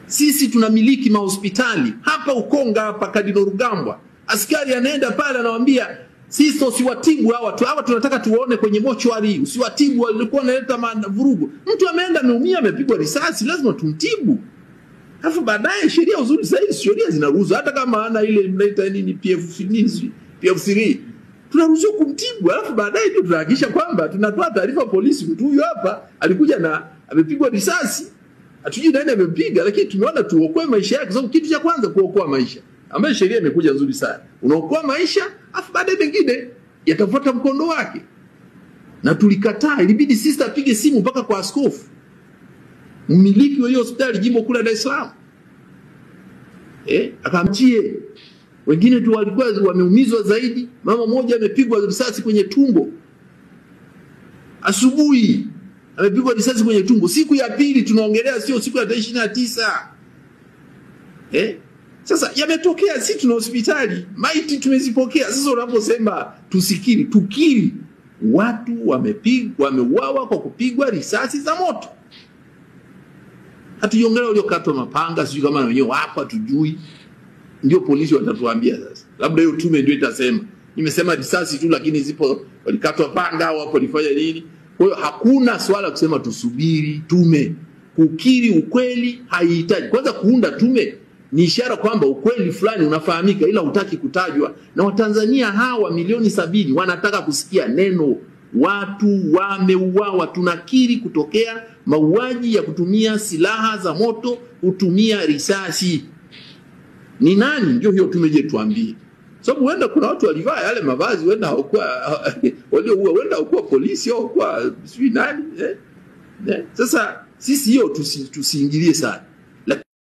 Sisi tunamiliki mahospitali hapa Ukonga hapa Kadino Rugambwa. Askari anaenda pale anawaambia sisi usiwatibu hawa tunataka tuone kwenye mochwari, usiwatibu walikuwa wanaleta vurugu. Mtu ameenda ameumia amepigwa risasi, lazima tumtibu. Alafu baadaye sheria uzuri zaidi, sheria zinaruhusu hata kama ana ile mnaita nini PF3 tunaruhusu kumtibu. Alafu baadaye ndio tunahakikisha kwamba tunatoa taarifa polisi, mtu huyu hapa alikuja na amepigwa risasi. Hatujui nani amempiga, lakini tumeona tuokoe maisha yake, sababu kitu cha kwanza kuokoa maisha. Ambaye sheria imekuja nzuri sana. Unaokoa maisha, afu baadaye mengine yatafuata mkondo wake. Na tulikataa, ilibidi sister apige simu mpaka kwa askofu, mmiliki wa hiyo hospitali jimbo kula Dar es Salaam. Akamchie. Wengine tu walikuwa wameumizwa zaidi. Mama mmoja amepigwa risasi kwenye tumbo. Asubuhi amepigwa risasi kwenye tumbo. Siku ya pili tunaongelea sio siku ya 29. Sasa yametokea, sisi tuna hospitali, maiti tumezipokea. Sasa unaposema tusikiri, tukiri, watu wameuawa kwa kupigwa risasi za moto. Hatujiongelea waliokatwa mapanga, sijui kama wenyewe hapa tujui. Ndio polisi watatuambia sasa. Labda hiyo tume ndio itasema. Nimesema risasi tu lakini zipo walikatwa panga au hapo walifanya nini? Kwa hiyo hakuna swala kusema tusubiri tume. Kukiri ukweli haihitaji. Kwanza kuunda tume ni ishara kwamba ukweli fulani unafahamika ila hutaki kutajwa. Na Watanzania hawa milioni 70 wanataka kusikia neno watu wameuawa. Tunakiri kutokea mauaji ya kutumia silaha za moto, kutumia risasi. Ni nani? Ndio hiyo tumeje tuambie. Sababu huenda kuna watu walivaa yale mavazi, huenda hawakuwa polisi au kwa sijui nani. Sasa sisi hiyo tusiingilie sana.